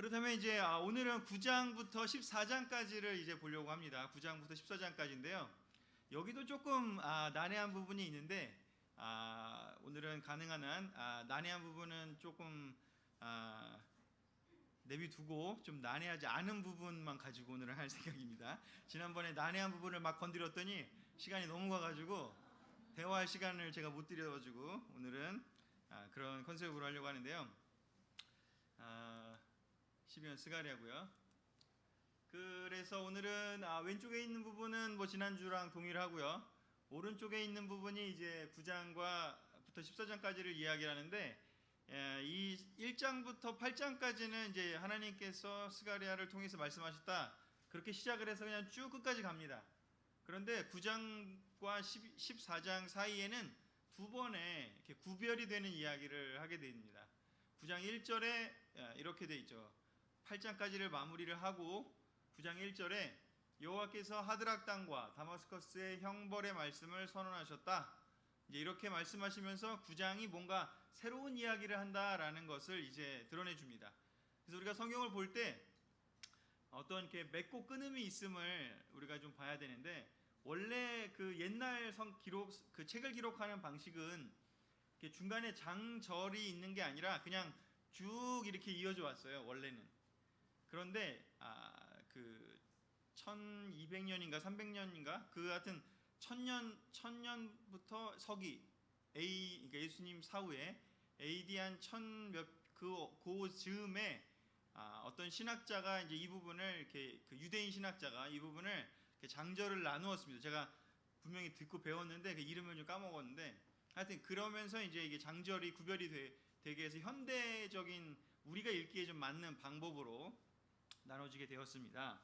그렇다면 이제 오늘은 9장부터 14장까지를 이제 보려고 합니다. 9장부터 14장까지인데요. 여기도 조금 난해한 부분이 있는데 오늘은 가능한 한 난해한 부분은 조금 내비두고 좀 난해하지 않은 부분만 가지고 오늘은 할 생각입니다. 지난번에 난해한 부분을 막 건드렸더니 시간이 너무 가가지고 대화할 시간을 제가 못 드려가지고 오늘은 그런 컨셉으로 하려고 하는데요. 12년 스가랴고요. 그래서 오늘은 왼쪽에 있는 부분은 뭐 지난주랑 동일하고요. 오른쪽에 있는 부분이 이제 9장과부터 14장까지를 이야기하는데 이 1장부터 8장까지는 이제 하나님께서 스가랴를 통해서 말씀하셨다. 그렇게 시작을 해서 그냥 쭉 끝까지 갑니다. 그런데 9장과 14장 사이에는 두 번의 이렇게 구별이 되는 이야기를 하게 됩니다. 9장 1절에 이렇게 돼 있죠. 8장까지를 마무리를 하고 9장 1절에 여호와께서 하드락 땅과 다마스커스의 형벌의 말씀을 선언하셨다. 이제 이렇게 말씀하시면서 9장이 뭔가 새로운 이야기를 한다라는 것을 이제 드러내 줍니다. 그래서 우리가 성경을 볼 때 어떤 이렇게 맺고 끊음이 있음을 우리가 좀 봐야 되는데, 원래 그 옛날 기록, 그 책을 기록하는 방식은 이렇게 중간에 장절이 있는 게 아니라 그냥 쭉 이렇게 이어져 왔어요, 원래는. 그런데 그 1200년인가 300년인가 그 같은 천년부터 서기 그러니까 예수님 사후에 AD 한 그 즈음에 어떤 신학자가 이제 이 부분을 이렇게 그 유대인 신학자가 이 부분을 이렇게 장절을 나누었습니다. 제가 분명히 듣고 배웠는데 그 이름을 좀 까먹었는데, 하여튼 그러면서 이제 이게 장절이 구별이 되게 해서 현대적인 우리가 읽기에 좀 맞는 방법으로 나눠지게 되었습니다.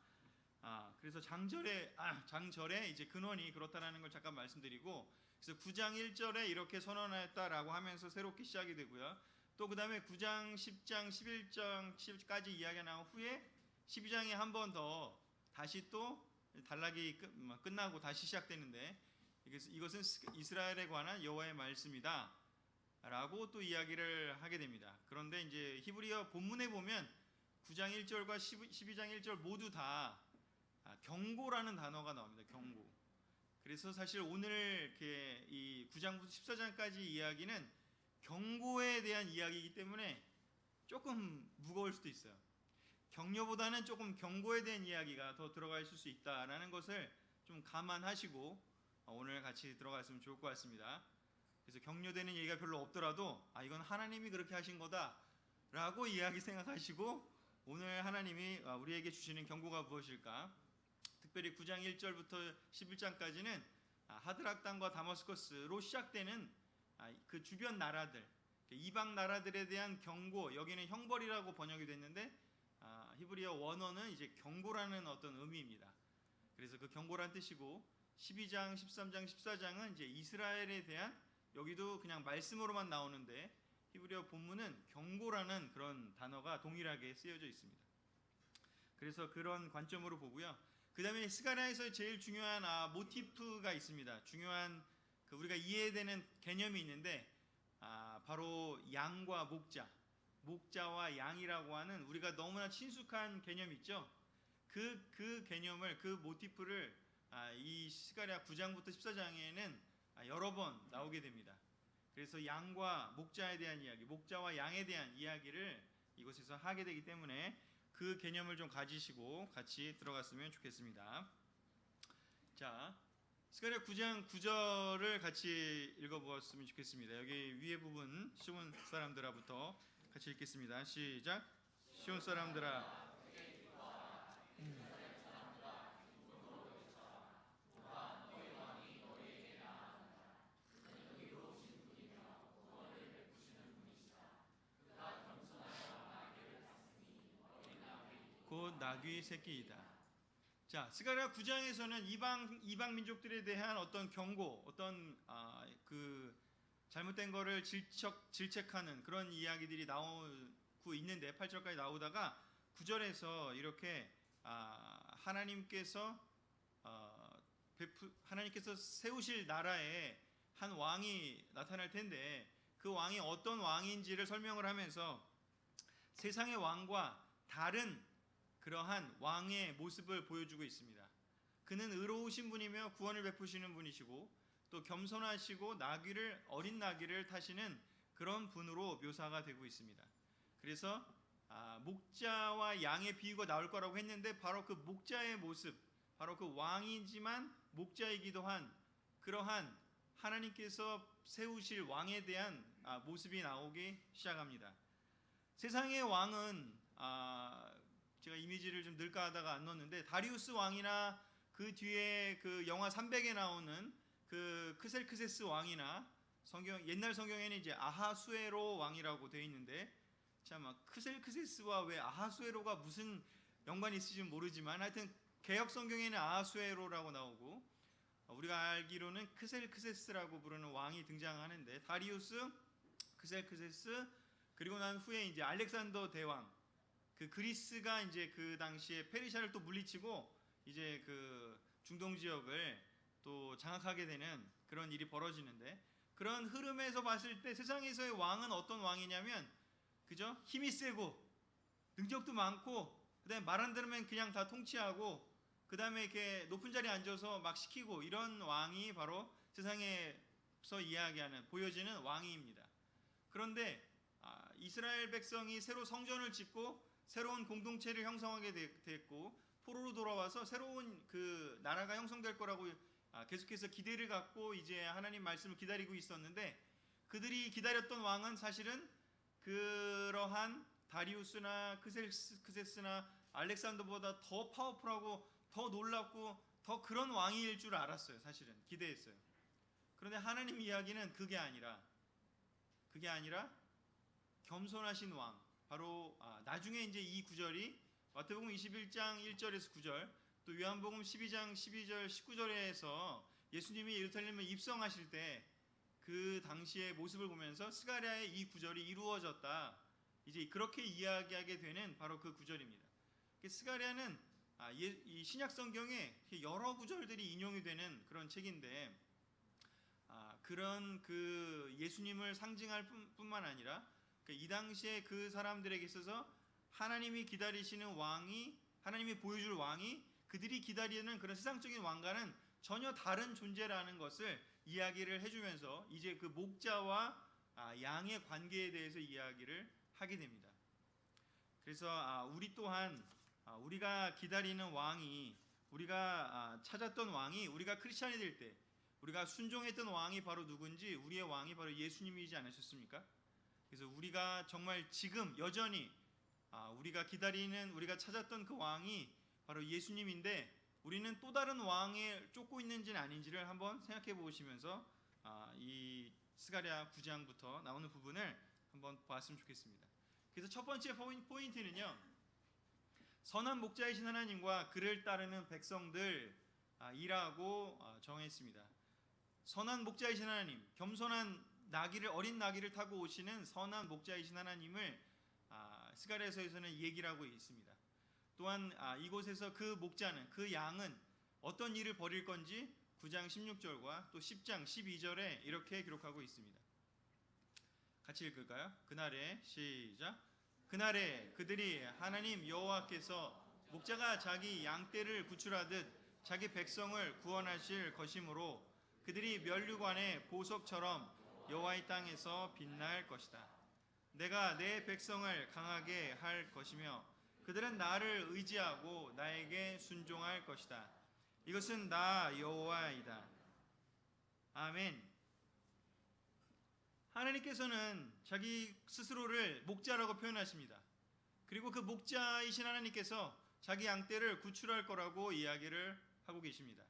그래서 장절의 이제 근원이 그렇다라는 걸 잠깐 말씀드리고, 그래서 9장 1절에 이렇게 선언하였다라고 하면서 새롭게 시작이 되고요. 또 그 다음에 9장, 10장, 11장, 10까지 이야기가 나온 후에 12장에 한 번 더 다시 또 단락이 끝나고 다시 시작되는데, 이것은 이스라엘에 관한 여호와의 말씀이다 라고 또 이야기를 하게 됩니다. 그런데 이제 히브리어 본문에 보면 9장 1절과 12장 1절 모두 다 경고라는 단어가 나옵니다. 경고. 그래서 사실 오늘 이 9장부터 14장까지 이야기는 경고에 대한 이야기이기 때문에 조금 무거울 수도 있어요. 격려보다는 조금 경고에 대한 이야기가 더 들어가 있을 수 있다라는 것을 좀 감안하시고 오늘 같이 들어갔으면 좋을 것 같습니다. 그래서 격려되는 얘기가 별로 없더라도 이건 하나님이 그렇게 하신 거다라고 이야기 생각하시고 오늘 하나님이 우리에게 주시는 경고가 무엇일까? 특별히 9장 1절부터 11장까지는 하드락 땅과 다마스커스로 시작되는 그 주변 나라들, 이방 나라들에 대한 경고, 여기는 형벌이라고 번역이 됐는데 히브리어 원어는 이제 경고라는 어떤 의미입니다. 그래서 그 경고란 뜻이고, 12장, 13장, 14장은 이제 이스라엘에 대한, 여기도 그냥 말씀으로만 나오는데 히브리어 본문은 경고라는 그런 단어가 동일하게 쓰여져 있습니다. 그래서 그런 관점으로 보고요. 그 다음에 스가랴에서 제일 중요한 모티프가 있습니다. 중요한 우리가 이해되는 개념이 있는데 바로 양과 목자와 양이라고 하는 우리가 너무나 친숙한 개념 있죠. 그 개념을, 그 모티프를 이 스가랴 9장부터 14장에는 여러 번 나오게 됩니다. 그래서 양과 목자에 대한 이야기, 목자와 양에 대한 이야기를 이곳에서 하게 되기 때문에 그 개념을 좀 가지시고 같이 들어갔으면 좋겠습니다. 자, 스가랴 9장 9절을 같이 읽어보았으면 좋겠습니다. 여기 위에 부분 시온 사람들아부터 같이 읽겠습니다. 시작. 시온 사람들아, 곧 나귀 새끼이다. 자, 스가랴 9장에서는 이방 민족들에 대한 어떤 경고, 어떤 그 잘못된 거를 질책하는 그런 이야기들이 나오고 있는데 8절까지 나오다가 9절에서 이렇게 하나님께서 세우실 나라에 한 왕이 나타날 텐데 그 왕이 어떤 왕인지를 설명을 하면서 세상의 왕과 다른 그러한 왕의 모습을 보여주고 있습니다. 그는 의로우신 분이며 구원을 베푸시는 분이시고 또 겸손하시고 어린 나귀를 타시는 그런 분으로 묘사가 되고 있습니다. 그래서 목자와 양의 비유가 나올 거라고 했는데 바로 그 목자의 모습, 바로 그 왕이지만 목자이기도 한 그러한 하나님께서 세우실 왕에 대한 모습이 나오기 시작합니다. 세상의 왕은 제가 이미지를 좀 넣을까 하다가 안 넣었는데 다리우스 왕이나 그 뒤에 그 영화 300에 나오는 그 크셀크세스 왕이나 옛날 성경에는 이제 아하수에로 왕이라고 되어 있는데 참 크셀크세스와 왜 아하수에로가 무슨 연관이 있을지는 모르지만 하여튼 개역 성경에는 아하수에로라고 나오고 우리가 알기로는 크셀크세스라고 부르는 왕이 등장하는데 다리우스, 크셀크세스 그리고 난 후에 이제 알렉산더 대왕 그 그리스가 이제 그 당시에 페르시아를 또 물리치고 이제 그 중동 지역을 또 장악하게 되는 그런 일이 벌어지는데 그런 흐름에서 봤을 때 세상에서의 왕은 어떤 왕이냐면 그죠? 힘이 세고 능력도 많고 그다음에 말 안 들으면 그냥 다 통치하고 그다음에 이렇게 높은 자리에 앉아서 막 시키고 이런 왕이 바로 세상에서 이야기하는 보여지는 왕입니다. 그런데 이스라엘 백성이 새로 성전을 짓고 새로운 공동체를 형성하게 됐고 포로로 돌아와서 새로운 그 나라가 형성될 거라고 계속해서 기대를 갖고 이제 하나님 말씀을 기다리고 있었는데 그들이 기다렸던 왕은 사실은 그러한 다리우스나 크세스나 알렉산더보다 더 파워풀하고 더 놀랍고 더 그런 왕일 줄 알았어요. 사실은 기대했어요. 그런데 하나님 이야기는 그게 아니라 겸손하신 왕 바로 나중에 이제 이 구절이 마태복음 21장 1절에서 9절 또 요한복음 12장 12절 19절에서 예수님이 예루살렘에 입성하실 때 그 당시의 모습을 보면서 스가랴의 이 구절이 이루어졌다. 이제 그렇게 이야기하게 되는 바로 그 구절입니다. 스가랴는 이 신약 성경에 여러 구절들이 인용이 되는 그런 책인데 그런 그 예수님을 상징할 뿐만 아니라 이 당시에 그 사람들에게 있어서 하나님이 기다리시는 왕이 하나님이 보여줄 왕이 그들이 기다리는 그런 세상적인 왕과는 전혀 다른 존재라는 것을 이야기를 해주면서 이제 그 목자와 양의 관계에 대해서 이야기를 하게 됩니다. 그래서 우리 또한 우리가 기다리는 왕이 우리가 찾았던 왕이 우리가 크리스찬이 될 때 우리가 순종했던 왕이 바로 누군지 우리의 왕이 바로 예수님이지 않으셨습니까? 그래서 우리가 정말 지금 여전히 우리가 기다리는 우리가 찾았던 그 왕이 바로 예수님인데 우리는 또 다른 왕에 쫓고 있는지는 아닌지를 한번 생각해 보시면서 이 스가랴 9장부터 나오는 부분을 한번 보았으면 좋겠습니다. 그래서 첫 번째 포인트는요. 선한 목자이신 하나님과 그를 따르는 백성들이라고 정했습니다. 선한 목자이신 하나님, 겸손한 어린 나귀를 타고 오시는 선한 목자이신 하나님을 스가랴서에서는 얘기를 하고 있습니다. 또한 이곳에서 그 목자는 그 양은 어떤 일을 벌일 건지 9장 16절과 또 10장 12절에 이렇게 기록하고 있습니다. 같이 읽을까요? 그날에 시작. 그날에 그들이 하나님 여호와께서 목자가 자기 양떼를 구출하듯 자기 백성을 구원하실 것이므로 그들이 면류관의 보석처럼 여호와의 땅에서 빛날 것이다. 내가 내 백성을 강하게 할 것이며 그들은 나를 의지하고 나에게 순종할 것이다. 이것은 나 여호와이다. 아멘. 하나님께서는 자기 스스로를 목자라고 표현하십니다. 그리고 그 목자이신 하나님께서 자기 양떼를 구출할 거라고 이야기를 하고 계십니다.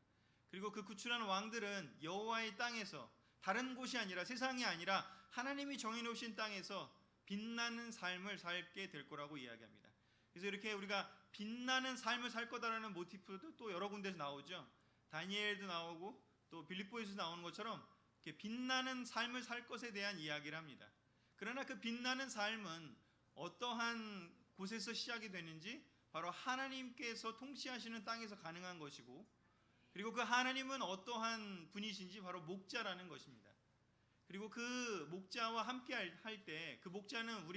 그리고 그 구출한 왕들은 여호와의 땅에서 다른 곳이 아니라 세상이 아니라 하나님이 정해놓으신 땅에서 빛나는 삶을 살게 될 거라고 이야기합니다. 그래서 이렇게 우리가 빛나는 삶을 살 거다라는 모티프도 또 여러 군데서 나오죠. 다니엘도 나오고 또 빌립보에서 나오는 것처럼 이렇게 빛나는 삶을 살 것에 대한 이야기를 합니다. 그러나 그 빛나는 삶은 어떠한 곳에서 시작이 되는지 바로 하나님께서 통치하시는 땅에서 가능한 것이고 그리고 그 하나님은 어떠한 분이신지 바로 목자라는 것입니다. 그리고 그 목자와 함께 할 때 그 목자는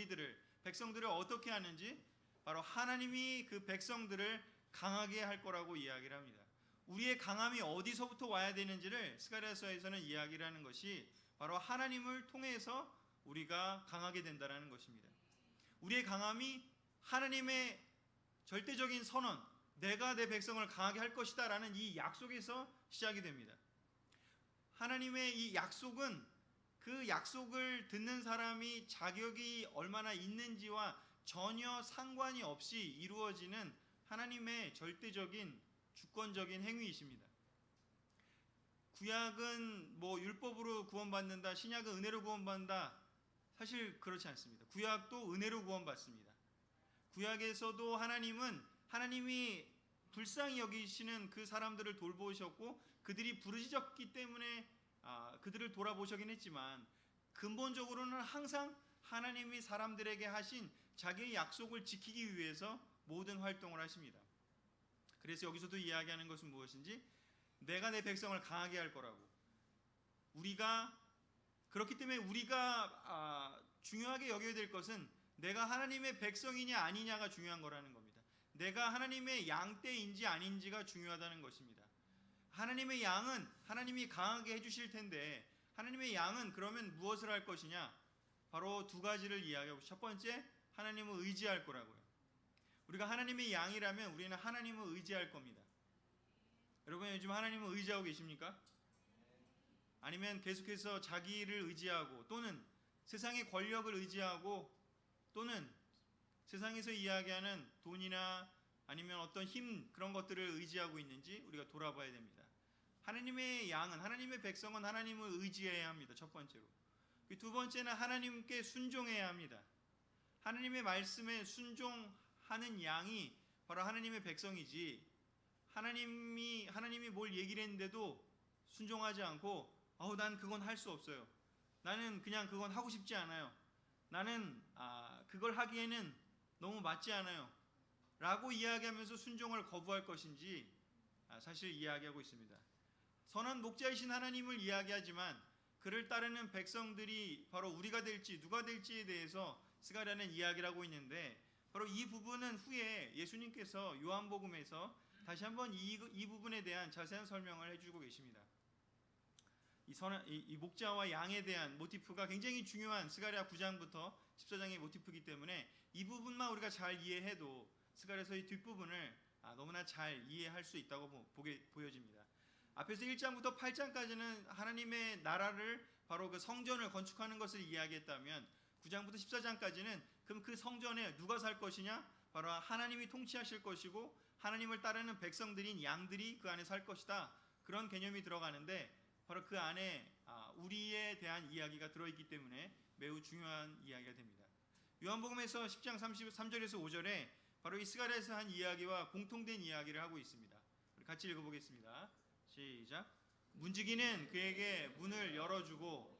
백성들을 어떻게 하는지 바로 하나님이 그 백성들을 강하게 할 거라고 이야기를 합니다. 우리의 강함이 어디서부터 와야 되는지를 스가랴서에서는 이야기를 하는 것이 바로 하나님을 통해서 우리가 강하게 된다는 것입니다. 우리의 강함이 하나님의 절대적인 선언, 내가 내 백성을 강하게 할 것이다 라는 이 약속에서 시작이 됩니다. 하나님의 이 약속은 그 약속을 듣는 사람이 자격이 얼마나 있는지와 전혀 상관이 없이 이루어지는 하나님의 절대적인 주권적인 행위이십니다. 구약은 뭐 율법으로 구원받는다, 신약은 은혜로 구원받는다. 사실 그렇지 않습니다. 구약도 은혜로 구원받습니다. 구약에서도 하나님이 불쌍히 여기시는 그 사람들을 돌보셨고 그들이 부르짖었기 때문에 그들을 돌아보시긴 했지만 근본적으로는 항상 하나님이 사람들에게 하신 자기의 약속을 지키기 위해서 모든 활동을 하십니다. 그래서 여기서도 이야기하는 것은 무엇인지 내가 내 백성을 강하게 할 거라고. 그렇기 때문에 우리가 중요하게 여겨야 될 것은 내가 하나님의 백성이냐 아니냐가 중요한 거라는 겁니다. 내가 하나님의 양떼인지 아닌지가 중요하다는 것입니다. 하나님의 양은 하나님이 강하게 해주실 텐데 하나님의 양은 그러면 무엇을 할 것이냐? 바로 두 가지를 이야기하고 첫 번째, 하나님을 의지할 거라고요. 우리가 하나님의 양이라면 우리는 하나님을 의지할 겁니다. 여러분 요즘 하나님을 의지하고 계십니까? 아니면 계속해서 자기를 의지하고 또는 세상의 권력을 의지하고 또는 세상에서 이야기하는 돈이나 아니면 어떤 힘 그런 것들을 의지하고 있는지 우리가 돌아봐야 됩니다. 하나님의 양은 하나님의 백성은 하나님을 의지해야 합니다. 첫 번째로. 두 번째는 하나님께 순종해야 합니다. 하나님의 말씀에 순종하는 양이 바로 하나님의 백성이지 하나님이 뭘 얘기를 했는데도 순종하지 않고 난 그건 할 수 없어요. 나는 그냥 그건 하고 싶지 않아요. 나는 그걸 하기에는 너무 맞지 않아요. 라고 이야기하면서 순종을 거부할 것인지 사실 이야기하고 있습니다. 선한 목자이신 하나님을 이야기하지만 그를 따르는 백성들이 바로 우리가 될지 누가 될지에 대해서 스가랴는 이야기를 하고 있는데 바로 이 부분은 후에 예수님께서 요한복음에서 다시 한번 이 부분에 대한 자세한 설명을 해주고 계십니다. 이 목자와 양에 대한 모티프가 굉장히 중요한 스가랴 9장부터 14장의 모티프이기 때문에 이 부분만 우리가 잘 이해해도 스가랴서의 뒷부분을 너무나 잘 이해할 수 있다고 보여집니다. 앞에서 1장부터 8장까지는 하나님의 나라를 바로 그 성전을 건축하는 것을 이야기했다면 9장부터 14장까지는 그럼 그 성전에 누가 살 것이냐? 바로 하나님이 통치하실 것이고 하나님을 따르는 백성들인 양들이 그 안에 살 것이다. 그런 개념이 들어가는데 바로 그 안에 우리에 대한 이야기가 들어있기 때문에 매우 중요한 이야기가 됩니다. 요한복음에서 10장 33절에서 5절에 바로 이 스가랴에서 한 이야기와 공통된 이야기를 하고 있습니다. 우리 같이 읽어보겠습니다. 시작. 문지기는 그에게 문을 열어주고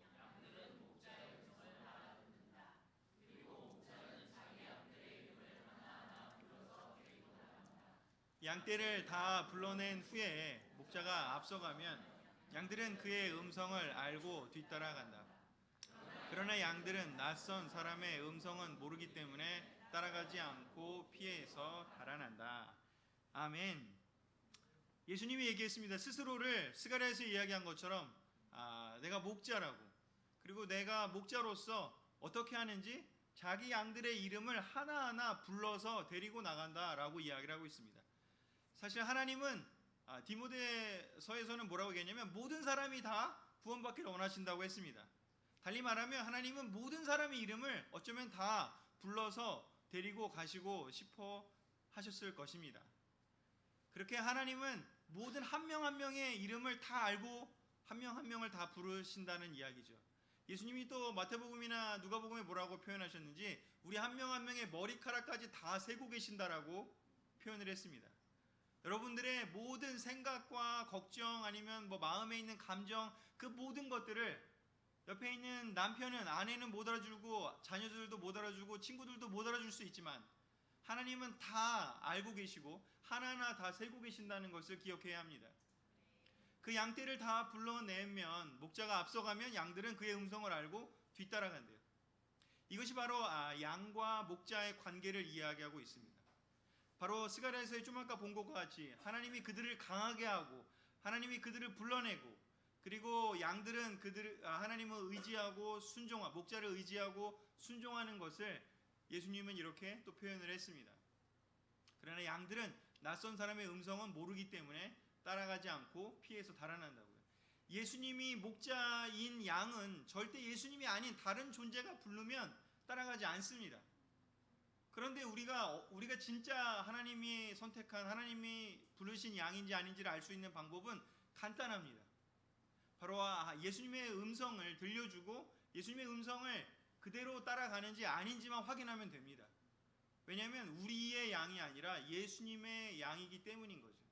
양떼를 다 불러낸 후에 목자가 앞서가면 양들은 그의 음성을 알고 뒤따라간다. 그러나 양들은 낯선 사람의 음성은 모르기 때문에 따라가지 않고 피해서 달아난다. 아멘. 예수님이 얘기했습니다. 스스로를 스가랴에서 이야기한 것처럼 내가 목자라고, 그리고 내가 목자로서 어떻게 하는지 자기 양들의 이름을 하나하나 불러서 데리고 나간다라고 이야기를 하고 있습니다. 사실 하나님은 디모데서에서는 뭐라고 얘기했냐면 모든 사람이 다 구원받기를 원하신다고 했습니다. 달리 말하면 하나님은 모든 사람의 이름을 어쩌면 다 불러서 데리고 가시고 싶어 하셨을 것입니다. 그렇게 하나님은 모든 한 명 한 명의 이름을 다 알고 한 명 한 명을 다 부르신다는 이야기죠. 예수님이 또 마태복음이나 누가복음에 뭐라고 표현하셨는지 우리 한 명 한 명의 머리카락까지 다 세고 계신다라고 표현을 했습니다. 여러분들의 모든 생각과 걱정 아니면 마음에 있는 감정 그 모든 것들을 옆에 있는 남편은 아내는 못 알아주고 자녀들도 못 알아주고 친구들도 못 알아줄 수 있지만 하나님은 다 알고 계시고 하나하나 다 세고 계신다는 것을 기억해야 합니다. 그 양떼를 다 불러내면 목자가 앞서가면 양들은 그의 음성을 알고 뒤따라간대요. 이것이 바로 양과 목자의 관계를 이야기하고 있습니다. 바로 스가랴에서의 좀 아까 본 것과 같이 하나님이 그들을 강하게 하고 하나님이 그들을 불러내고 그리고 양들은 하나님을 의지하고 목자를 의지하고 순종하는 것을 예수님은 이렇게 또 표현을 했습니다. 그러나 양들은 낯선 사람의 음성은 모르기 때문에 따라가지 않고 피해서 달아난다고요. 예수님이 목자인 양은 절대 예수님이 아닌 다른 존재가 부르면 따라가지 않습니다. 그런데 우리가 진짜 하나님이 선택한 하나님이 부르신 양인지 아닌지를 알 수 있는 방법은 간단합니다. 바로 예수님의 음성을 들려주고 예수님의 음성을 그대로 따라가는지 아닌지만 확인하면 됩니다. 왜냐하면 우리의 양이 아니라 예수님의 양이기 때문인 거죠.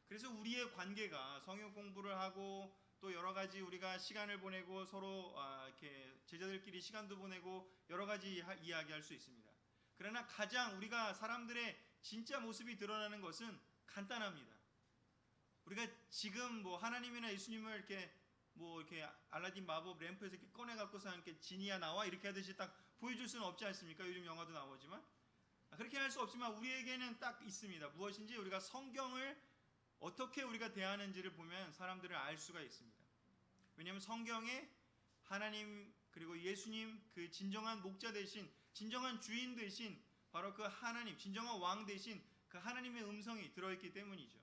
그래서 우리의 관계가 성경 공부를 하고 또 여러 가지 우리가 시간을 보내고 서로 이렇게 제자들끼리 시간도 보내고 여러 가지 이야기할 수 있습니다. 그러나 가장 우리가 사람들의 진짜 모습이 드러나는 것은 간단합니다. 우리가 지금 뭐 하나님이나 예수님을 이렇게 알라딘 마법 램프에서 이렇게 꺼내 갖고서 이렇게 지니야 나와 이렇게 하듯이 딱 보여줄 수는 없지 않습니까? 요즘 영화도 나오지만 그렇게 할 수 없지만 우리에게는 딱 있습니다. 무엇인지 우리가 성경을 어떻게 우리가 대하는지를 보면 사람들을 알 수가 있습니다. 왜냐하면 성경에 하나님 그리고 예수님 그 진정한 목자 대신 진정한 주인 대신 바로 그 하나님 진정한 왕 대신 그 하나님의 음성이 들어있기 때문이죠.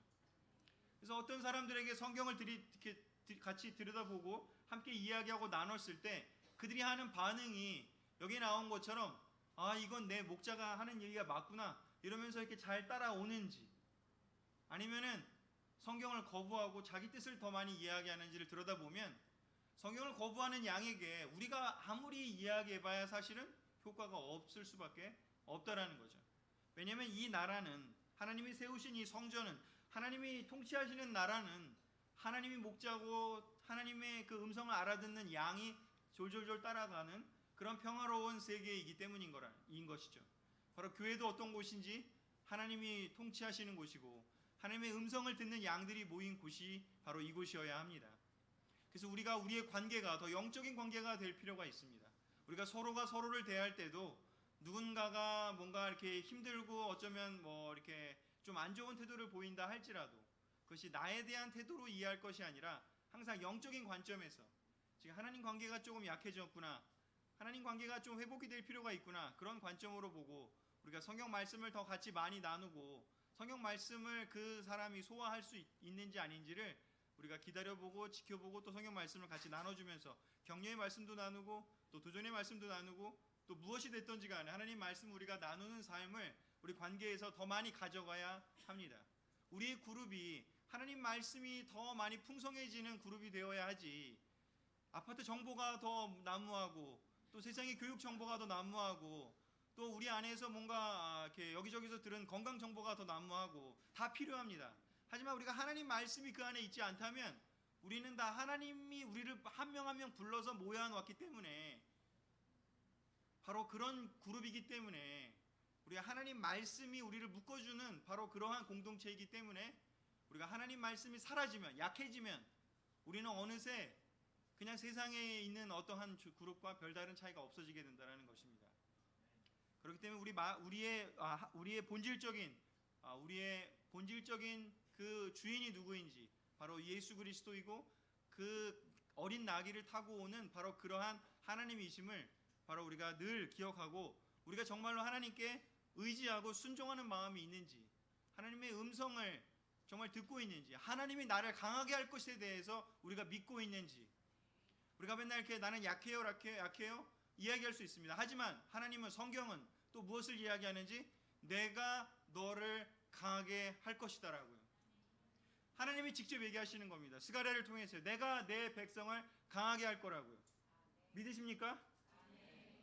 그래서 어떤 사람들에게 성경을 이렇게 같이 들여다보고 함께 이야기하고 나눴을 때 그들이 하는 반응이 여기 나온 것처럼 이건 내 목자가 하는 얘기가 맞구나 이러면서 이렇게 잘 따라오는지 아니면은 성경을 거부하고 자기 뜻을 더 많이 이야기하는지를 들여다보면 성경을 거부하는 양에게 우리가 아무리 이야기해봐야 사실은 효과가 없을 수밖에 없다라는 거죠. 왜냐하면 이 나라는 하나님이 세우신 이 성전은 하나님이 통치하시는 나라는 하나님이 목자고 하나님의 그 음성을 알아듣는 양이 졸졸졸 따라가는 그런 평화로운 세계이기 때문인 것이죠. 바로 교회도 어떤 곳인지 하나님이 통치하시는 곳이고 하나님의 음성을 듣는 양들이 모인 곳이 바로 이곳이어야 합니다. 그래서 우리가 우리의 관계가 더 영적인 관계가 될 필요가 있습니다. 우리가 서로가 서로를 대할 때도 누군가가 뭔가 이렇게 힘들고 어쩌면 뭐 이렇게 좀 안 좋은 태도를 보인다 할지라도 그것이 나에 대한 태도로 이해할 것이 아니라 항상 영적인 관점에서 지금 하나님 관계가 조금 약해졌구나, 하나님 관계가 좀 회복이 될 필요가 있구나, 그런 관점으로 보고 우리가 성경 말씀을 더 같이 많이 나누고 성경 말씀을 그 사람이 소화할 수 있는지 아닌지를 우리가 기다려보고 지켜보고 또 성경 말씀을 같이 나눠주면서 격려의 말씀도 나누고 또 도전의 말씀도 나누고 또 무엇이 됐든지 간에 하나님 말씀 우리가 나누는 삶을 우리 관계에서 더 많이 가져가야 합니다. 우리의 그룹이 하나님 말씀이 더 많이 풍성해지는 그룹이 되어야 하지 아파트 정보가 더 난무하고 또 세상의 교육 정보가 더 난무하고 또 우리 안에서 뭔가 이렇게 여기저기서 들은 건강 정보가 더 난무하고 다 필요합니다. 하지만 우리가 하나님 말씀이 그 안에 있지 않다면 우리는 다 하나님이 우리를 한 명 한 명 불러서 모여놨기 때문에 바로 그런 그룹이기 때문에 우리가 하나님 말씀이 우리를 묶어주는 바로 그러한 공동체이기 때문에 우리가 하나님 말씀이 사라지면 약해지면 우리는 어느새 그냥 세상에 있는 어떠한 그룹과 별다른 차이가 없어지게 된다는 것입니다. 그렇기 때문에 우리의 본질적인 그 주인이 누구인지 바로 예수 그리스도이고 그 어린 나귀를 타고 오는 바로 그러한 하나님이심을 바로 우리가 늘 기억하고 우리가 정말로 하나님께 의지하고 순종하는 마음이 있는지 하나님의 음성을 정말 듣고 있는지 하나님이 나를 강하게 할 것에 대해서 우리가 믿고 있는지 우리가 맨날 이렇게 나는 약해요 이야기할 수 있습니다. 하지만 하나님은 성경은 또 무엇을 이야기하는지 내가 너를 강하게 할 것이다라고요. 하나님이 직접 얘기하시는 겁니다. 스가랴를 통해서 내가 내 백성을 강하게 할 거라고요. 믿으십니까?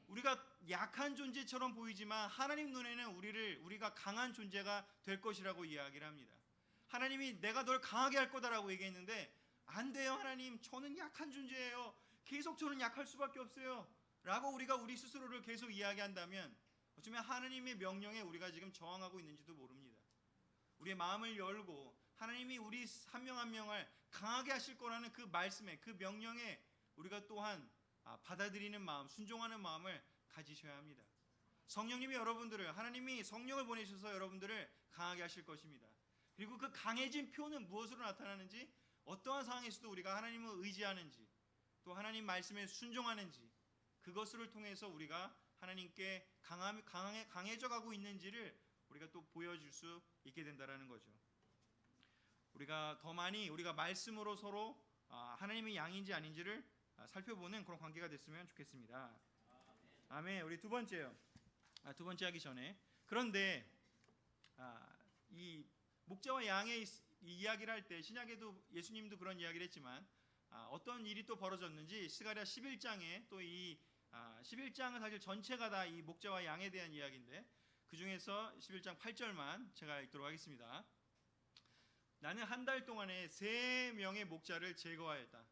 우리가 약한 존재처럼 보이지만 하나님 눈에는 우리가 강한 존재가 될 것이라고 이야기를 합니다. 하나님이 내가 널 강하게 할 거다라고 얘기했는데 안 돼요 하나님, 저는 약한 존재예요. 계속 저는 약할 수밖에 없어요 라고 우리가 우리 스스로를 계속 이야기한다면 어쩌면 하나님의 명령에 우리가 지금 저항하고 있는지도 모릅니다. 우리의 마음을 열고 하나님이 우리 한 명 한 명을 강하게 하실 거라는 그 말씀에 그 명령에 우리가 또한 받아들이는 마음, 순종하는 마음을 가지셔야 합니다. 성령님이 여러분들을, 하나님이 성령을 보내셔서 여러분들을 강하게 하실 것입니다. 그리고 그 강해진 표는 무엇으로 나타나는지, 어떠한 상황에서도 우리가 하나님을 의지하는지, 또 하나님 말씀에 순종하는지, 그것을 통해서 우리가 하나님께 강해져 가고 있는지를 우리가 또 보여줄 수 있게 된다라는 거죠. 우리가 더 많이 우리가 말씀으로 서로 하나님의 양인지 아닌지를 살펴보는 그런 관계가 됐으면 좋겠습니다. 아멘. 우리 두 번째요. 두 번째 하기 전에, 그런데 이 목자와 양의 이야기를 할 때 신약에도 예수님도 그런 이야기를 했지만 어떤 일이 또 벌어졌는지 스가랴 11장에 또 이 11장은 사실 전체가 다 이 목자와 양에 대한 이야기인데 그 중에서 11장 8절만 제가 읽도록 하겠습니다. 나는 한 달 동안에 3명의 목자를 제거하였다.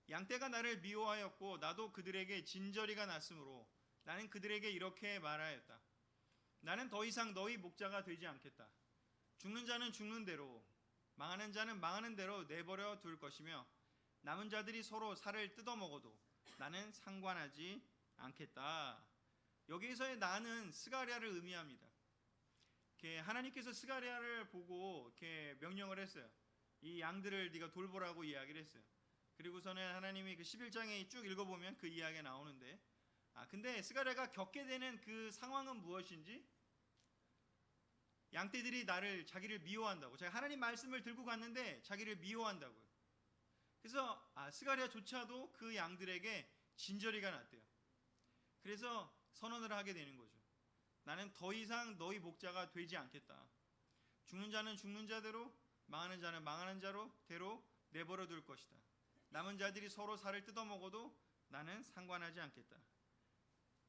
양떼가 나를 미워하였고 나도 그들에게 진저리가 났으므로 나는 그들에게 이렇게 말하였다. 나는 더 이상 너희 목자가 되지 않겠다. 죽는 자는 죽는 대로, 망하는 자는 망하는 대로 내버려 둘 것이며 남은 자들이 서로 살을 뜯어먹어도 나는 상관하지 않겠다. 여기에서의 나는 스가랴를 의미합니다. 하나님께서 스가랴를 보고 이렇게 명령을 했어요. 이 양들을 네가 돌보라고 이야기를 했어요. 그리고서는 하나님이 그 11장에 쭉 읽어보면 그 이야기가 나오는데, 근데 스가랴가 겪게 되는 그 상황은 무엇인지, 양떼들이 자기를 미워한다고. 제가 하나님 말씀을 들고 갔는데 자기를 미워한다고요. 그래서 스가랴조차도 그 양들에게 진저리가 났대요. 그래서 선언을 하게 되는 거죠. 나는 더 이상 너희 목자가 되지 않겠다. 죽는 자는 죽는 자대로, 망하는 자는 망하는 자대로 내버려 둘 것이다. 남은 자들이 서로 살을 뜯어먹어도 나는 상관하지 않겠다.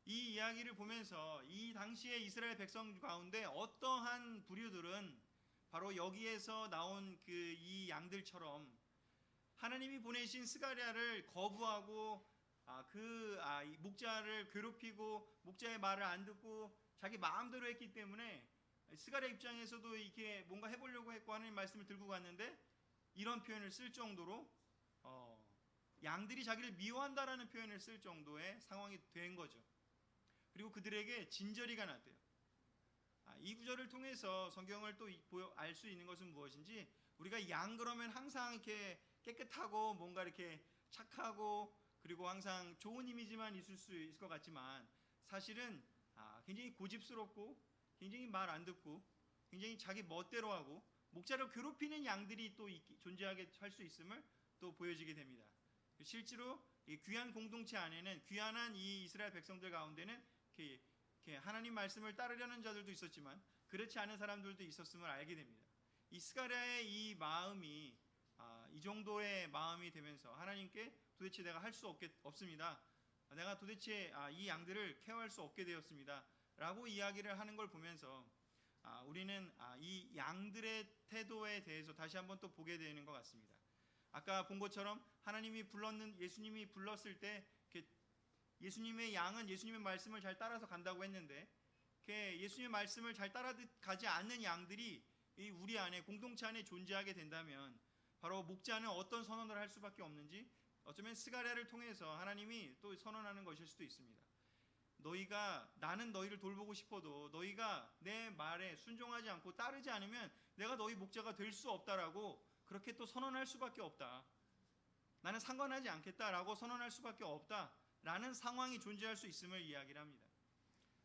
이 이야기를 보면서 이 당시에 이스라엘 백성 가운데 어떠한 부류들은 바로 여기에서 나온 이 양들처럼 하나님이 보내신 스가랴를 거부하고 이 목자를 괴롭히고 목자의 말을 안 듣고 자기 마음대로 했기 때문에 스가랴 입장에서도 이렇게 뭔가 해보려고 했고 하나님 말씀을 들고 갔는데 이런 표현을 쓸 정도로 양들이 자기를 미워한다라는 표현을 쓸 정도의 상황이 된 거죠. 그리고 그들에게 진저리가 났대요. 이 구절을 통해서 성경을 또 알 수 있는 것은 무엇인지, 우리가 양 그러면 항상 이렇게 깨끗하고 뭔가 이렇게 착하고 그리고 항상 좋은 이미지만 있을 수 있을 것 같지만 사실은 굉장히 고집스럽고 굉장히 말 안 듣고 굉장히 자기 멋대로 하고 목자를 괴롭히는 양들이 또 존재하게 할 수 있음을 또 보여지게 됩니다. 실제로 이 귀한 공동체 안에는 귀한한 이 이스라엘 백성들 가운데는 이렇게 하나님 말씀을 따르려는 자들도 있었지만 그렇지 않은 사람들도 있었음을 알게 됩니다. 이 스가랴의 이 마음이 이 정도의 마음이 되면서 하나님께 도대체 내가 할 수 없습니다. 내가 도대체 이 양들을 케어할 수 없게 되었습니다. 라고 이야기를 하는 걸 보면서 우리는 이 양들의 태도에 대해서 다시 한번 또 보게 되는 것 같습니다. 아까 본 것처럼 예수님이 불렀을 때 예수님의 양은 예수님의 말씀을 잘 따라서 간다고 했는데 예수님의 말씀을 잘 따라가지 않는 양들이 우리 안에 공동체 안에 존재하게 된다면 바로 목자는 어떤 선언을 할 수밖에 없는지 어쩌면 스가랴를 통해서 하나님이 또 선언하는 것일 수도 있습니다. 나는 너희를 돌보고 싶어도 너희가 내 말에 순종하지 않고 따르지 않으면 내가 너희 목자가 될 수 없다라고 그렇게 또 선언할 수밖에 없다. 나는 상관하지 않겠다라고 선언할 수밖에 없다라는 상황이 존재할 수 있음을 이야기를 합니다.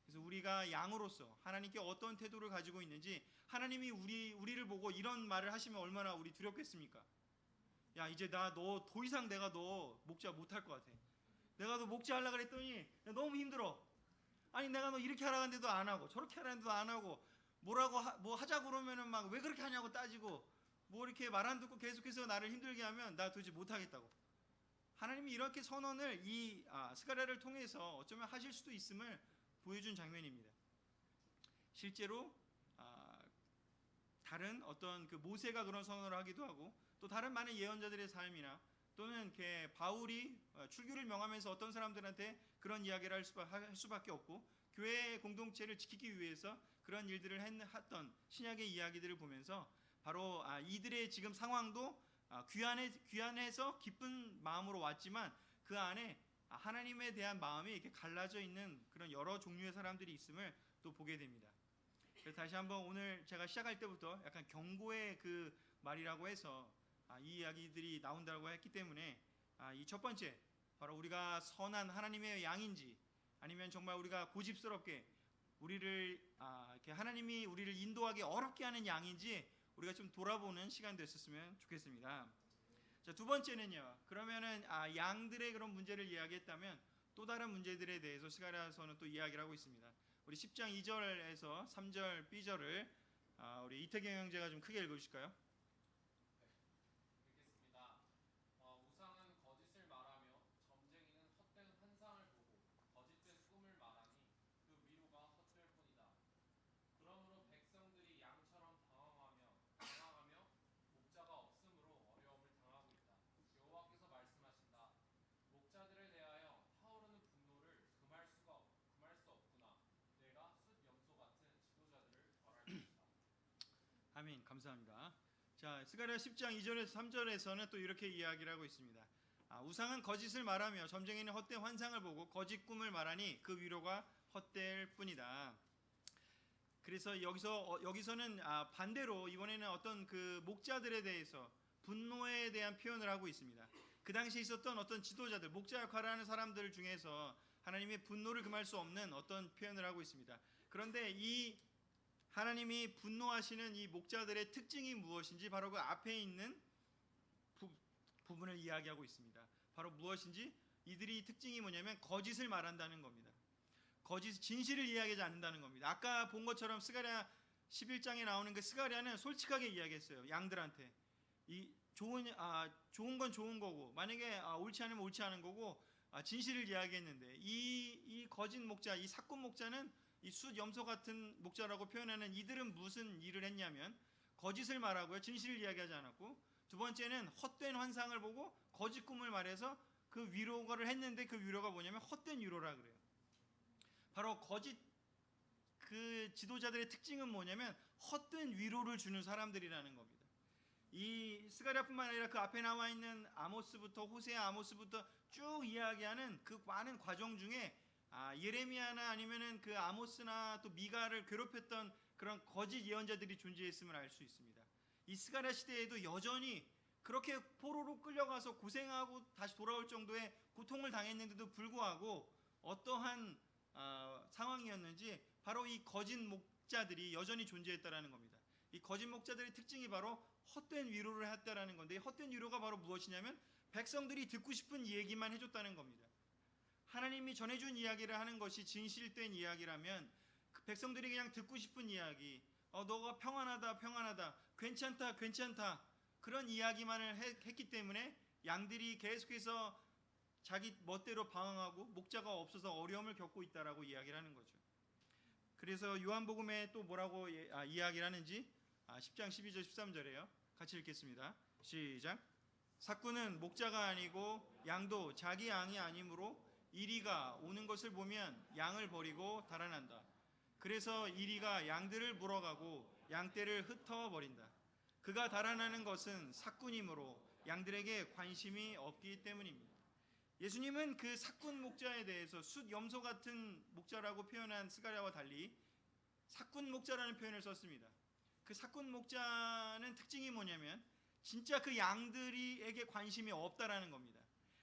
그래서 우리가 양으로서 하나님께 어떤 태도를 가지고 있는지, 하나님이 우리를 보고 이런 말을 하시면 얼마나 우리 두렵겠습니까? 야, 이제 너 더 이상 내가 너 목자 못할 것 같아. 내가 너 목자 하려고 그랬더니 너무 힘들어. 아니 내가 너 이렇게 하라고 하는데도 안 하고 저렇게 하라는데도 안 하고 뭐 하자고 그러면은 막 왜 그렇게 하냐고 따지고 뭐 이렇게 말 안 듣고 계속해서 나를 힘들게 하면 나 도저히 못하겠다고. 하나님이 이렇게 선언을 이 스가랴를 통해서 어쩌면 하실 수도 있음을 보여준 장면입니다. 실제로 다른 어떤 모세가 그런 선언을 하기도 하고 또 다른 많은 예언자들의 삶이나 또는 바울이 출교를 명하면서 어떤 사람들한테 그런 이야기를 할 수밖에 없고 교회의 공동체를 지키기 위해서 그런 일들을 했던 신약의 이야기들을 보면서 바로 이들의 지금 상황도 귀환해서 기쁜 마음으로 왔지만 그 안에 하나님에 대한 마음이 이렇게 갈라져 있는 그런 여러 종류의 사람들이 있음을 또 보게 됩니다. 그래서 다시 한번 오늘 제가 시작할 때부터 약간 경고의 그 말이라고 해서 이 이야기들이 나온다고 했기 때문에 이 첫 번째 바로 우리가 선한 하나님의 양인지 아니면 정말 우리가 고집스럽게 우리를 이렇게 하나님이 우리를 인도하기 어렵게 하는 양인지 우리가 좀 돌아보는 시간 됐었으면 좋겠습니다. 자, 두 번째는요. 그러면은 양들의 그런 문제를 이야기했다면 또 다른 문제들에 대해서 스가랴서는 또 이야기를 하고 있습니다. 우리 10장 2절에서 3절 B절을 우리 이태경 형제가 좀 크게 읽어주실까요? 읽겠습니다. 우상은 거짓을 말하며 점쟁이는 헛된 환상을 보고 거짓된 꿈을 말하니 그 위로가 헛될 뿐이다. 그러므로 백성들이 양처럼 방황하며 목자가 없으므로 어려움을 당하고 있다. 여호와께서 말씀하신다. 목자들에 대하여 타오르는 분노를 금할 수 없구나. 내가 숫 염소 같은 지도자들을 벌할 것이다. 아멘. 감사합니다. 자, 스가랴 10장 2절에서 3절에서는 또 이렇게 이야기를 하고 있습니다. 우상은 거짓을 말하며 점쟁이는 헛된 환상을 보고 거짓 꿈을 말하니 그 위로가 헛될 뿐이다. 그래서 여기서는 반대로 이번에는 어떤 그 목자들에 대해서 분노에 대한 표현을 하고 있습니다. 그 당시에 있었던 어떤 지도자들, 목자 역할을 하는 사람들 중에서 하나님의 분노를 금할 수 없는 어떤 표현을 하고 있습니다. 그런데 이 하나님이 분노하시는 이 목자들의 특징이 무엇인지 바로 그 앞에 있는 부분을 이야기하고 있습니다. 바로 무엇인지 이들이 특징이 뭐냐면 거짓을 말한다는 겁니다. 진실을 이야기하지 않는다는 겁니다. 아까 본 것처럼 스가랴 11장에 나오는 그 스가랴는 솔직하게 이야기했어요. 양들한테 이 좋은 건 좋은 거고 만약에 옳지 않으면 옳지 않은 거고 진실을 이야기했는데 이 거짓 목자, 이 사꾼 목자는 이 숫 염소 같은 목자라고 표현하는 이들은 무슨 일을 했냐면 거짓을 말하고요, 진실을 이야기하지 않았고, 두 번째는 헛된 환상을 보고 거짓 꿈을 말해서 그 위로를 했는데 그 위로가 뭐냐면 헛된 위로라 그래요. 바로 거짓 그 지도자들의 특징은 뭐냐면 헛된 위로를 주는 사람들이라는 겁니다. 이 스가랴뿐만 아니라 그 앞에 나와 있는 아모스부터 호세아, 아모스부터 쭉 이야기하는 그 많은 과정 중에 예레미야나 아니면은 그 아모스나 또 미가를 괴롭혔던 그런 거짓 예언자들이 존재했음을 알 수 있습니다. 이 스가랴 시대에도 여전히 그렇게 포로로 끌려가서 고생하고 다시 돌아올 정도의 고통을 당했는데도 불구하고 어떠한 상황이었는지 바로 이 거짓 목자들이 여전히 존재했다라는 겁니다. 이 거짓 목자들의 특징이 바로 헛된 위로를 했다라는 건데, 이 헛된 위로가 바로 무엇이냐면 백성들이 듣고 싶은 얘기만 해줬다는 겁니다. 하나님이 전해준 이야기를 하는 것이 진실된 이야기라면 그 백성들이 그냥 듣고 싶은 이야기, 너가 평안하다, 괜찮다 그런 이야기만을 했기 때문에 양들이 계속해서 자기 멋대로 방황하고 목자가 없어서 어려움을 겪고 있다라고 이야기를 하는 거죠. 그래서 요한복음에 또 뭐라고 이야기를 하는지 10장 12절 13절에요. 같이 읽겠습니다. 시작. 삭구는 목자가 아니고 양도 자기 양이 아니므로 이리가 오는 것을 보면 양을 버리고 달아난다. 그래서 이리가 양들을 물어가고 양떼를 흩어버린다. 그가 달아나는 것은 삭군이므로 양들에게 관심이 없기 때문입니다. 예수님은 그 삭군 목자에 대해서 숫 염소 같은 목자라고 표현한 스가랴와 달리 삭군 목자라는 표현을 썼습니다. 그 삭군 목자는 특징이 뭐냐면 진짜 그 양들에게 관심이 없다라는 겁니다.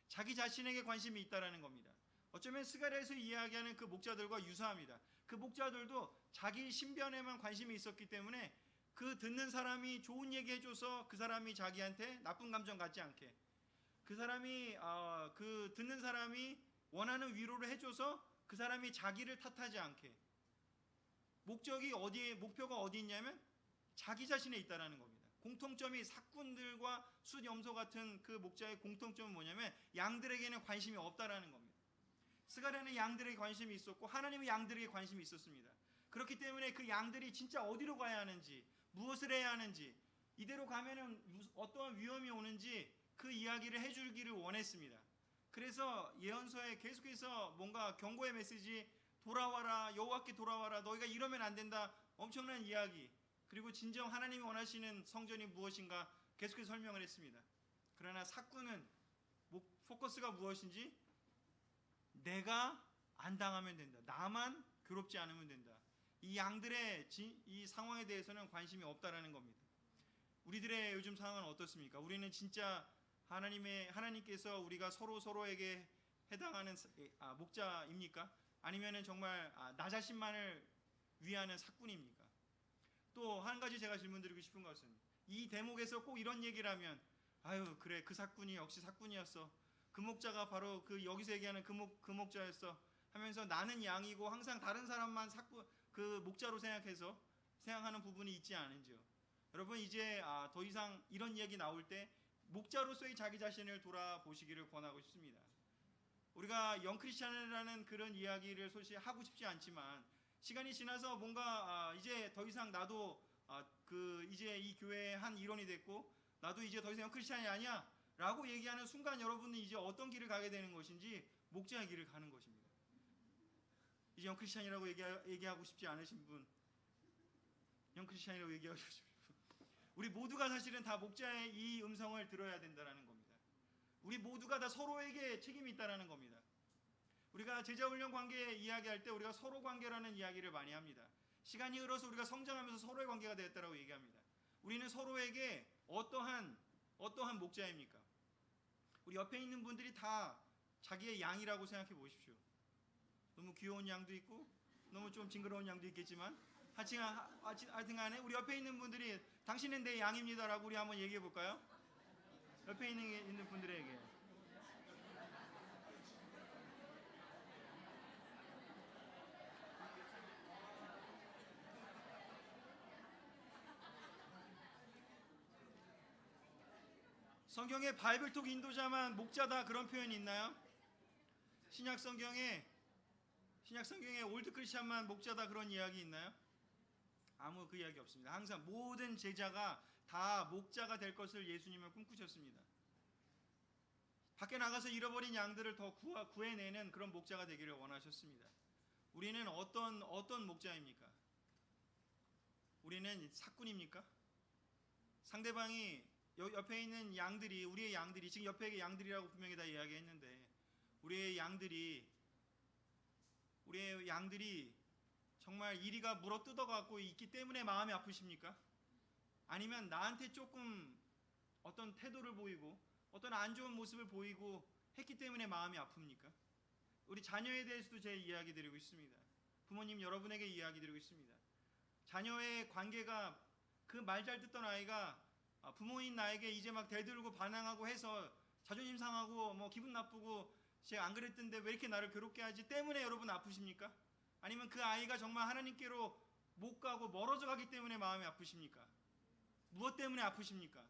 자기 자신에게 관심이 있다라는 겁니다. 어쩌면 스가랴에서 이야기하는 그 목자들과 유사합니다. 그 목자들도 자기 신변에만 관심이 있었기 때문에 그 듣는 사람이 좋은 얘기 해줘서 그 사람이 자기한테 나쁜 감정 갖지 않게, 그 사람이 그 듣는 사람이 원하는 위로를 해줘서 그 사람이 자기를 탓하지 않게, 목표가 어디 있냐면 자기 자신에 있다라는 겁니다. 공통점이 삭군들과 숫 염소 같은 그 목자의 공통점은 뭐냐면 양들에게는 관심이 없다라는 겁니다. 스가랴는 양들에게 관심이 있었고 하나님의 양들에게 관심이 있었습니다. 그렇기 때문에 그 양들이 진짜 어디로 가야 하는지, 무엇을 해야 하는지, 이대로 가면은 어떠한 위험이 오는지 그 이야기를 해주기를 원했습니다. 그래서 예언서에 계속해서 뭔가 경고의 메시지, 돌아와라, 여호와께 돌아와라, 너희가 이러면 안 된다, 엄청난 이야기, 그리고 진정 하나님이 원하시는 성전이 무엇인가 계속해서 설명을 했습니다. 그러나 삭구는 포커스가 무엇인지 내가 안 당하면 된다. 나만 괴롭지 않으면 된다. 이 양들의 이 상황에 대해서는 관심이 없다라는 겁니다. 우리들의 요즘 상황은 어떻습니까? 우리는 진짜 하나님께서 우리가 서로에게 해당하는 목자입니까? 아니면은 정말 나 자신만을 위하는 사꾼입니까? 또 한 가지 제가 질문드리고 싶은 것은 이 대목에서 꼭 이런 얘기를 하면 아유 그래 그 사꾼이 역시 사꾼이었어. 그 목자가 바로 그 여기서 얘기하는 그 목자였어 하면서 나는 양이고 항상 다른 사람만 그 목자로 생각하는 부분이 있지 않은지요. 여러분 이제 더 이상 이런 이야기 나올 때 목자로서의 자기 자신을 돌아보시기를 권하고 싶습니다. 우리가 영크리스찬이라는 그런 이야기를 솔직히 하고 싶지 않지만 시간이 지나서 뭔가 이제 더 이상 나도 이제 이 교회의 한 일원이 됐고 나도 이제 더 이상 영크리스찬이 아니야 라고 얘기하는 순간 여러분은 이제 어떤 길을 가게 되는 것인지 목자의 길을 가는 것입니다. 이제 영크리스찬이라고 얘기하고 싶지 않으신 분, 영크리스찬이라고 얘기하고 싶은 분, 우리 모두가 사실은 다 목자의 이 음성을 들어야 된다는 겁니다. 우리 모두가 다 서로에게 책임이 있다는 겁니다. 우리가 제자훈련 관계 이야기할 때 우리가 서로 관계라는 이야기를 많이 합니다. 시간이 흘러서 우리가 성장하면서 서로의 관계가 되었다고 얘기합니다. 우리는 서로에게 어떠한 목자입니까? 우리 옆에 있는 분들이 다 자기의 양이라고 생각해 보십시오. 너무 귀여운 양도 있고 너무 좀 징그러운 양도 있겠지만 하여튼간에 우리 옆에 있는 분들이 당신은 내 양입니다라고 우리 한번 얘기해 볼까요? 옆에 있는 분들에게 성경에 바이블톡 인도자만 목자다 그런 표현이 있나요? 신약 성경에 올드 크리스찬만 목자다 그런 이야기 있나요? 아무 그 이야기 없습니다. 항상 모든 제자가 다 목자가 될 것을 예수님은 꿈꾸셨습니다. 밖에 나가서 잃어버린 양들을 더 구해내는 그런 목자가 되기를 원하셨습니다. 우리는 어떤 목자입니까? 우리는 사꾼입니까? 상대방이 옆에 있는 양들이 우리의 양들이 지금 옆에 양들이라고 분명히 다 이야기했는데 우리의 양들이 정말 이리가 물어뜯어갖고 있기 때문에 마음이 아프십니까? 아니면 나한테 조금 어떤 태도를 보이고 어떤 안 좋은 모습을 보이고 했기 때문에 마음이 아픕니까? 우리 자녀에 대해서도 제 이야기 드리고 있습니다. 부모님 여러분에게 이야기 드리고 있습니다. 자녀의 관계가 그 말 잘 듣던 아이가 부모인 나에게 이제 막 대들고 반항하고 해서 자존심 상하고 뭐 기분 나쁘고 제가 안 그랬던데 왜 이렇게 나를 괴롭게 하지 때문에 여러분 아프십니까? 아니면 그 아이가 정말 하나님께로 못 가고 멀어져 가기 때문에 마음이 아프십니까? 무엇 때문에 아프십니까?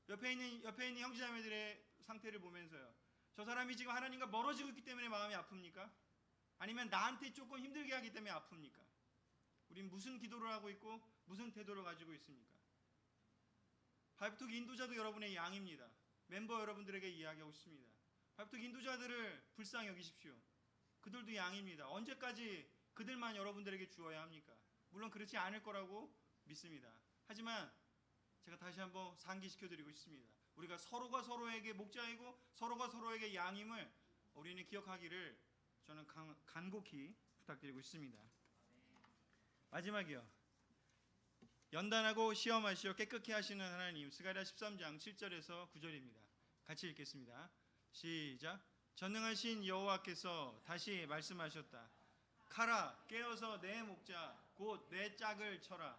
옆에 있는 형제자매들의 상태를 보면서요. 저 사람이 지금 하나님과 멀어지고 있기 때문에 마음이 아픕니까? 아니면 나한테 조금 힘들게 하기 때문에 아픕니까? 우린 무슨 기도를 하고 있고 무슨 태도를 가지고 있습니까? 바이브톡 인도자도 여러분의 양입니다. 멤버 여러분들에게 이야기하고 싶습니다. 바이브톡 인도자들을 불쌍히 여기십시오. 그들도 양입니다. 언제까지 그들만 여러분들에게 주어야 합니까? 물론 그렇지 않을 거라고 믿습니다. 하지만 제가 다시 한번 상기시켜드리고 싶습니다. 우리가 서로가 서로에게 목자이고 서로가 서로에게 양임을 우리는 기억하기를 저는 간곡히 부탁드리고 싶습니다. 마지막이요. 연단하고 시험하시어 깨끗게 하시는 하나님. 스가랴 13장 7절에서 9절입니다. 같이 읽겠습니다. 시작. 전능하신 여호와께서 다시 말씀하셨다. 가라 깨어서 내 목자 곧 내 짝을 쳐라.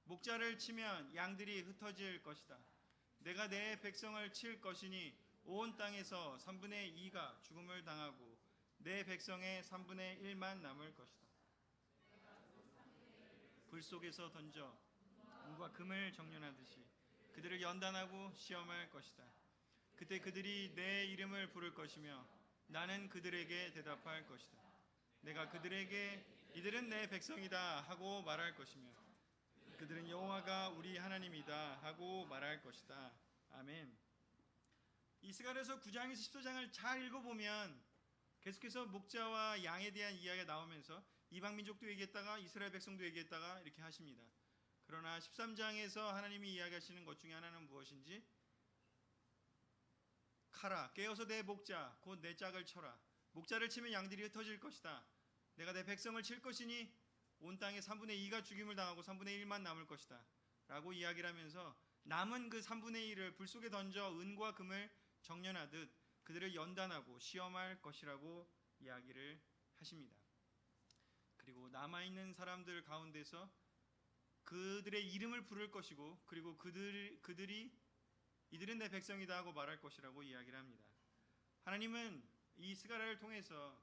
목자를 치면 양들이 흩어질 것이다. 내가 내 백성을 칠 것이니 온 땅에서 3분의 2가 죽음을 당하고 내 백성의 3분의 1만 남을 것이다. 불 속에서 던져 은과 금을 정련하듯이 그들을 연단하고 시험할 것이다. 그때 그들이 내 이름을 부를 것이며 나는 그들에게 대답할 것이다. 내가 그들에게 이들은 내 백성이다 하고 말할 것이며 그들은 여호와가 우리 하나님이다 하고 말할 것이다. 아멘. 이 스가랴서 9장에서 14장을 잘 읽어보면 계속해서 목자와 양에 대한 이야기가 나오면서 이방민족도 얘기했다가 이스라엘 백성도 얘기했다가 이렇게 하십니다. 그러나 13장에서 하나님이 이야기하시는 것 중에 하나는 무엇인지 가라 깨어서 내 목자 곧 내 짝을 쳐라. 목자를 치면 양들이 흩어질 것이다. 내가 내 백성을 칠 것이니 온 땅의 3분의 2가 죽임을 당하고 3분의 1만 남을 것이다 라고 이야기를 하면서 남은 그 3분의 1을 불 속에 던져 은과 금을 정련하듯 그들을 연단하고 시험할 것이라고 이야기를 하십니다. 그리고 남아있는 사람들 가운데서 그들의 이름을 부를 것이고 그리고 그들이 이들은 내 백성이다 하고 말할 것이라고 이야기를 합니다. 하나님은 이 스가랴를 통해서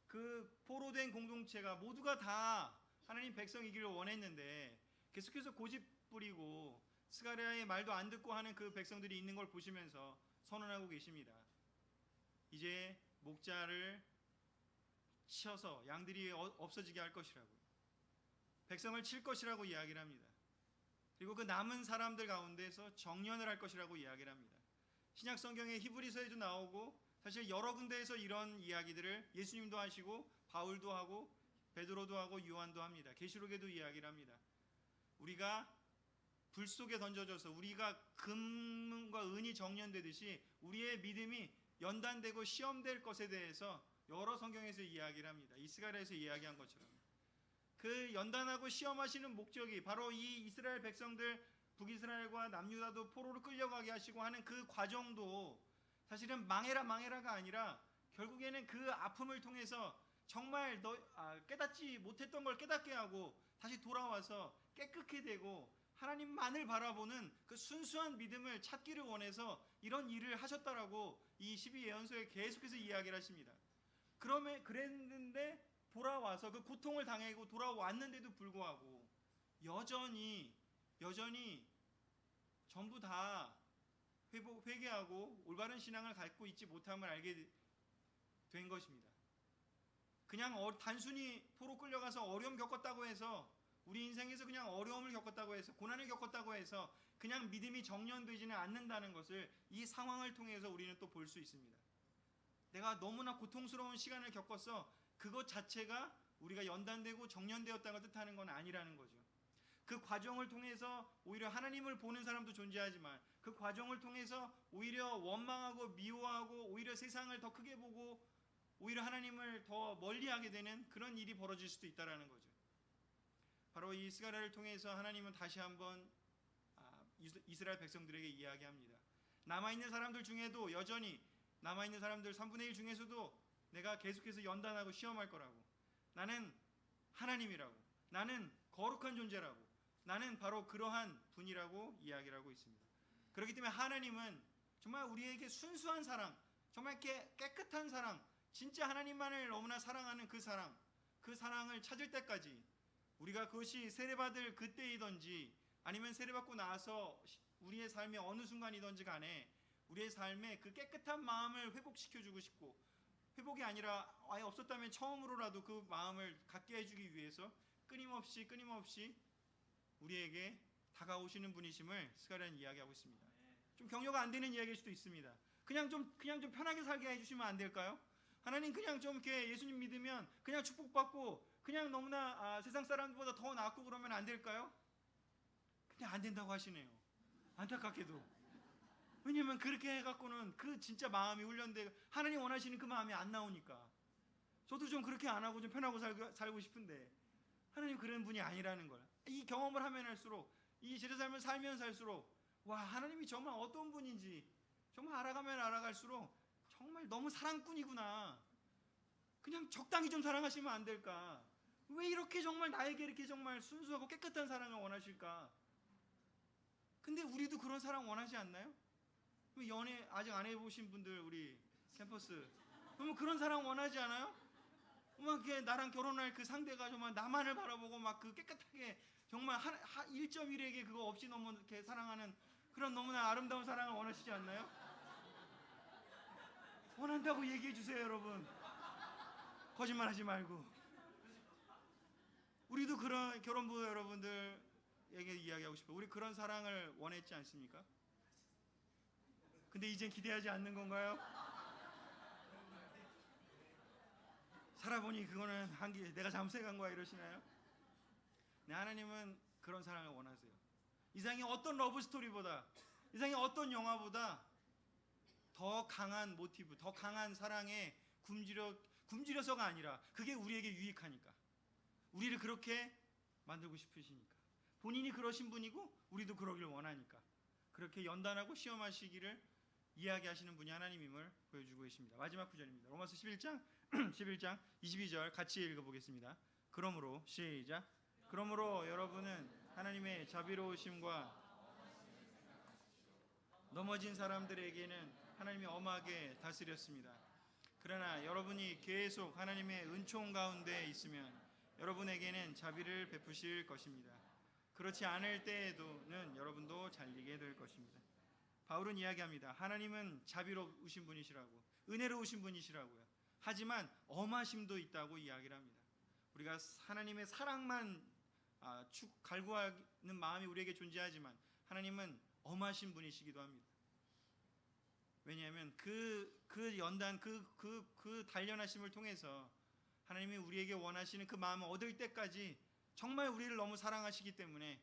그 포로된 공동체가 모두가 다 하나님 백성이기를 원했는데 계속해서 고집 부리고 스가랴의 말도 안 듣고 하는 그 백성들이 있는 걸 보시면서 선언하고 계십니다. 이제 목자를 치어서 양들이 없어지게 할 것이라고, 백성을 칠 것이라고 이야기를 합니다. 그리고 그 남은 사람들 가운데서 정련을 할 것이라고 이야기를 합니다. 신약 성경에 히브리서에도 나오고 사실 여러 군데에서 이런 이야기들을 예수님도 하시고 바울도 하고 베드로도 하고 요한도 합니다. 계시록에도 이야기를 합니다. 우리가 불 속에 던져져서 우리가 금과 은이 정련되듯이 우리의 믿음이 연단되고 시험될 것에 대해서 여러 성경에서 이야기를 합니다. 이스라엘에서 이야기한 것처럼 그 연단하고 시험하시는 목적이 바로 이 이스라엘 백성들 북이스라엘과 남유다도 포로로 끌려가게 하시고 하는 그 과정도 사실은 망해라가 아니라 결국에는 그 아픔을 통해서 정말 깨닫지 못했던 걸 깨닫게 하고 다시 돌아와서 깨끗게 되고 하나님만을 바라보는 그 순수한 믿음을 찾기를 원해서 이런 일을 하셨다라고 이 12예언서에 계속해서 이야기를 하십니다. 그랬는데 돌아와서 그 고통을 당하고 돌아왔는데도 불구하고 여전히 전부 다 회개하고 올바른 신앙을 갖고 있지 못함을 알게 된 것입니다. 그냥 단순히 포로 끌려가서 어려움 겪었다고 해서 우리 인생에서 그냥 어려움을 겪었다고 해서 고난을 겪었다고 해서 그냥 믿음이 정련되지는 않는다는 것을 이 상황을 통해서 우리는 또 볼 수 있습니다. 내가 너무나 고통스러운 시간을 겪어서 그것 자체가 우리가 연단되고 정련되었다는 걸 뜻하는 건 아니라는 거죠. 그 과정을 통해서 오히려 하나님을 보는 사람도 존재하지만 그 과정을 통해서 오히려 원망하고 미워하고 오히려 세상을 더 크게 보고 오히려 하나님을 더 멀리하게 되는 그런 일이 벌어질 수도 있다는 거죠. 바로 이 스가랴를 통해서 하나님은 다시 한번 이스라엘 백성들에게 이야기합니다. 남아있는 사람들 중에도 여전히 남아있는 사람들 3분의 1 중에서도 내가 계속해서 연단하고 시험할 거라고, 나는 하나님이라고, 나는 거룩한 존재라고, 나는 바로 그러한 분이라고 이야기를 하고 있습니다. 그렇기 때문에 하나님은 정말 우리에게 순수한 사랑, 정말 깨끗한 사랑, 진짜 하나님만을 너무나 사랑하는 그 사랑을 찾을 때까지 우리가 그것이 세례받을 그때이든지 아니면 세례받고 나서 우리의 삶의 어느 순간이든지 간에 우리의 삶에 그 깨끗한 마음을 회복시켜주고 싶고, 회복이 아니라 아예 없었다면 처음으로라도 그 마음을 갖게 해주기 위해서 끊임없이 우리에게 다가오시는 분이심을 스가랴는 이야기하고 있습니다. 좀 격려가 안 되는 이야기일 수도 있습니다. 그냥 좀 편하게 살게 해주시면 안 될까요? 하나님 그냥 좀 이렇게 예수님 믿으면 그냥 축복받고 그냥 너무나 세상 사람들보다 더 낫고 그러면 안 될까요? 그냥 안 된다고 하시네요. 안타깝게도. 왜냐면 그렇게 해갖고는 그 진짜 마음이 훈련되고 하나님 원하시는 그 마음이 안 나오니까. 저도 좀 그렇게 안 하고 좀 편하고 살고 싶은데 하나님 그런 분이 아니라는 걸 이 경험을 하면 할수록, 이 제자삶을 살면 살수록 와, 하나님이 정말 어떤 분인지 정말 알아가면 알아갈수록 정말 너무 사랑꾼이구나. 그냥 적당히 좀 사랑하시면 안 될까? 왜 이렇게 정말 나에게 이렇게 정말 순수하고 깨끗한 사랑을 원하실까? 근데 우리도 그런 사랑 원하지 않나요? 연애 아직 안 해보신 분들 우리 캠퍼스 그러면 그런 사랑 원하지 않아요? 막 나랑 결혼할 그 상대가 정말 나만을 바라보고 막 그 깨끗하게 정말 1.1에게 그거 없이 너무 이렇게 사랑하는 그런 너무나 아름다운 사랑을 원하시지 않나요? 원한다고 얘기해 주세요, 여러분. 거짓말하지 말고. 우리도 그런 결혼부 여러분들에게 이야기하고 싶어요. 우리 그런 사랑을 원했지 않습니까? 근데 이젠 기대하지 않는 건가요? 살아보니 그거는 한계, 내가 잠수해간 거야 이러시나요? 네, 하나님은 그런 사랑을 원하세요. 이상의 어떤 러브스토리보다, 이상의 어떤 영화보다 더 강한 모티브, 더 강한 사랑의 굶주려서가 아니라 그게 우리에게 유익하니까, 우리를 그렇게 만들고 싶으시니까, 본인이 그러신 분이고 우리도 그러길 원하니까 그렇게 연단하고 시험하시기를 이야기하시는 분이 하나님임을 보여주고 계십니다. 마지막 구절입니다. 로마서 11장 11장 22절 같이 읽어보겠습니다. 그러므로 시작. 그러므로 여러분은 하나님의 자비로우심과 넘어진 사람들에게는 하나님이 엄하게 다스렸습니다. 그러나 여러분이 계속 하나님의 은총 가운데 있으면 여러분에게는 자비를 베푸실 것입니다. 그렇지 않을 때에도는 여러분도 잘리게 될 것입니다. 바울은 이야기합니다. 하나님은 자비로우신 분이시라고, 은혜로우신 분이시라고요. 하지만 엄하심도 있다고 이야기를 합니다. 우리가 하나님의 사랑만 갈구하는 마음이 우리에게 존재하지만 하나님은 엄하신 분이시기도 합니다. 왜냐하면 그 연단, 그 단련하심을 통해서 하나님이 우리에게 원하시는 그 마음을 얻을 때까지 정말 우리를 너무 사랑하시기 때문에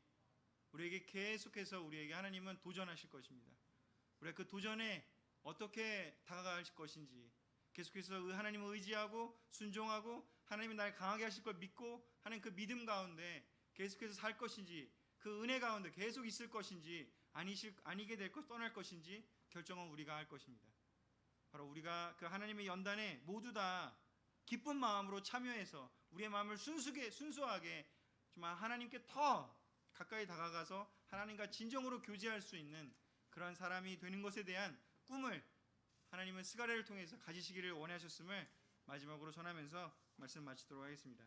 우리에게 계속해서 우리에게 하나님은 도전하실 것입니다. 우리가 그 도전에 어떻게 다가갈 것인지, 계속해서 하나님을 의지하고 순종하고 하나님이 날 강하게 하실 걸 믿고 하는 그 믿음 가운데 계속해서 살 것인지, 그 은혜 가운데 계속 있을 것인지, 아니게 될 것, 떠날 것인지 결정은 우리가 할 것입니다. 바로 우리가 그 하나님의 연단에 모두 다 기쁜 마음으로 참여해서 우리의 마음을 순수하게 정말 하나님께 더 가까이 다가가서 하나님과 진정으로 교제할 수 있는 그런 사람이 되는 것에 대한 꿈을 하나님은 스가랴를 통해서 가지시기를 원하셨음을 마지막으로 전하면서 말씀 마치도록 하겠습니다.